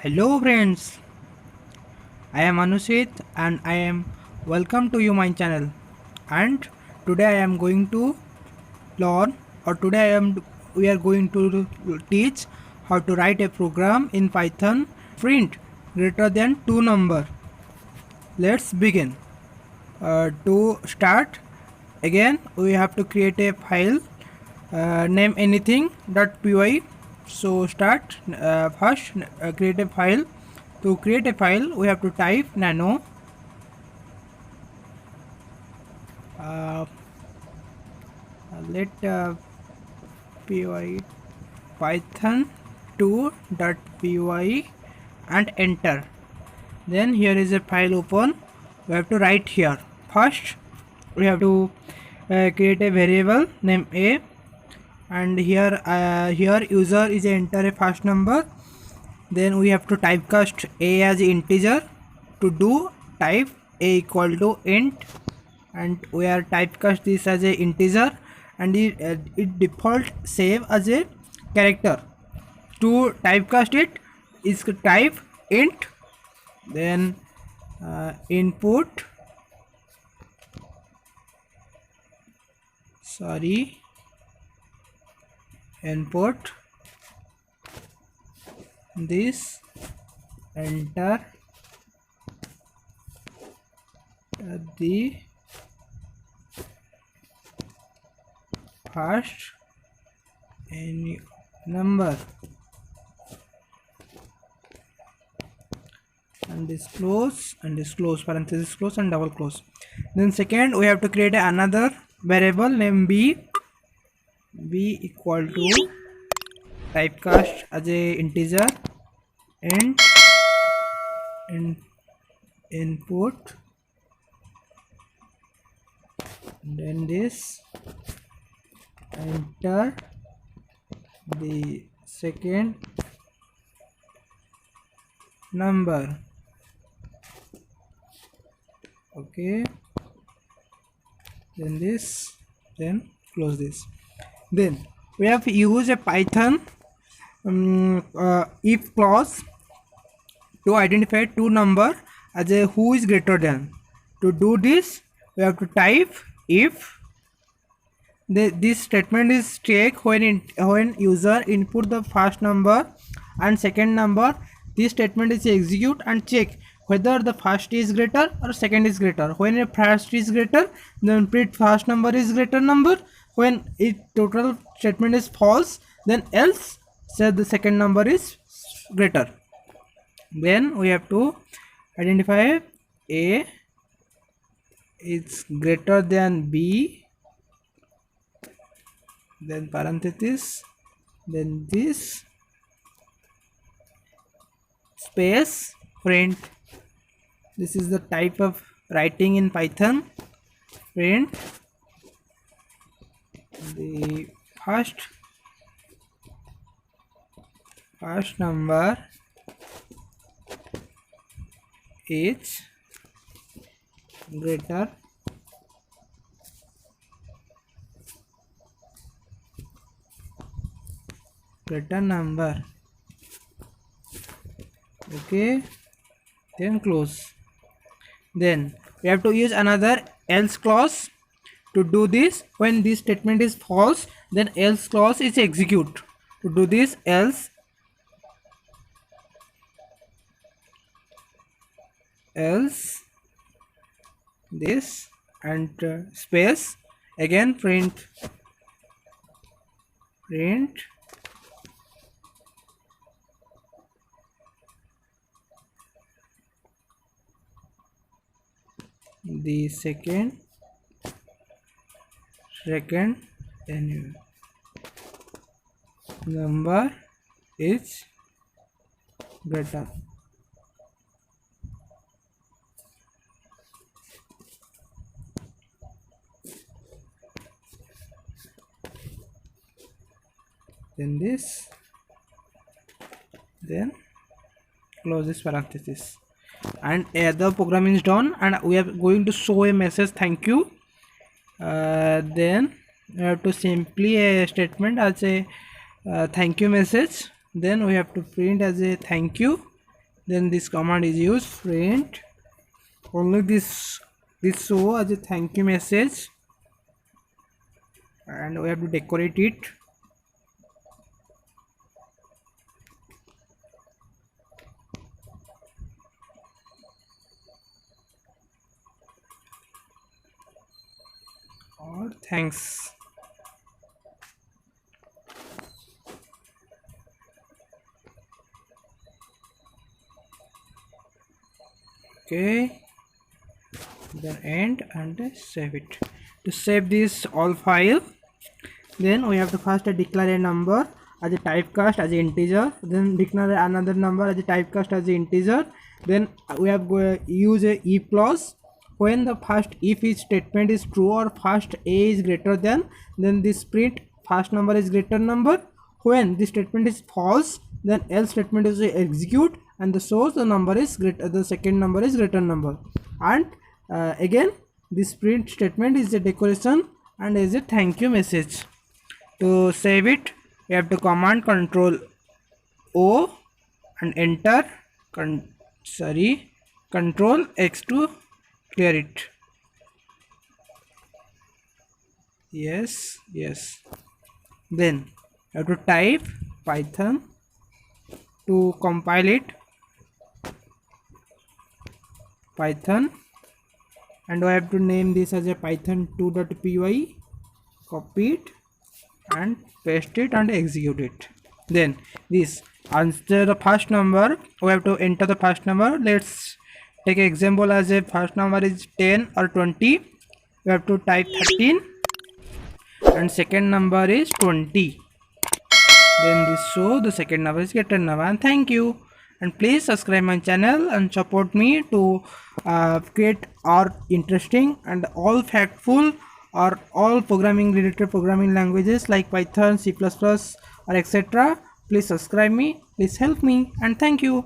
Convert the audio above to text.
Hello friends, I am Anushit and I am welcome to you my channel. And today I am going to learn or today we are going to teach how to write a program in Python print greater than 2 number. Let's begin. To start again we have to create a file, name anything.py. So start first create a file. To create a file we have to type nano uh, let py python 2.py and enter. Then here is a file open. We have to write here. First we have to create a variable name a, and here user is enter a first number. Then we have to typecast a as integer. To do, type a equal to int, and we are typecast this as a integer, and it default save as a character. To typecast it is type int, then input input this, enter the first any number, and this close parenthesis close and double close. Then second we have to create another variable name b equal to typecast as a integer, and input, then this, enter the second number. Okay, then this, then close this. Then we have to use a Python if clause to identify two number as a who is greater than. To do this we have to type if this statement is check when user input the first number and second number. This statement is execute and check whether the first is greater or second is greater. When a first is greater, then print first number is greater number. When it total statement is false, then else say the second number is greater. Then we have to identify a is greater than b, then parenthesis, then this space print. This is the type of writing in Python. Print the first number is greater number. Okay, then close. Then we have to use another else clause. To do this, when this statement is false, then else clause is execute. To do this, else this, and space, again print the second then number is greater. Then this, then close this parenthesis, and the program is done, and we are going to show a message thank you. Then we have to simply a statement as a thank you message. Then we have to print as a thank you, then this command is used, print only this show as a thank you message, and we have to decorate it. Or thanks. Okay, then end and save it. To save this all file, then we have to first declare a number as a typecast as an integer, then declare another number as a typecast as an integer. Then we have to use a if clause. When the first if statement is true or first a is greater than, then this print first number is greater number. When this statement is false, then else statement is execute and the source the number is greater, the second number is greater number. And again this print statement is a decoration and is a thank you message. To save it, you have to command Control O and enter Control X to clear it. Yes. Then you have to type Python to compile it, Python, and I have to name this as a python2.py. Copy it and paste it and execute it. Then this answer the first number, we have to enter the first number. Let's take an example as a first number is 10 or 20. We have to type 13 and second number is 20. Then this show the second number is greater number. And thank you, and please subscribe my channel and support me to create or interesting and all factful or all programming related programming languages like Python, C++ or etc. Please subscribe me, please help me, and thank you.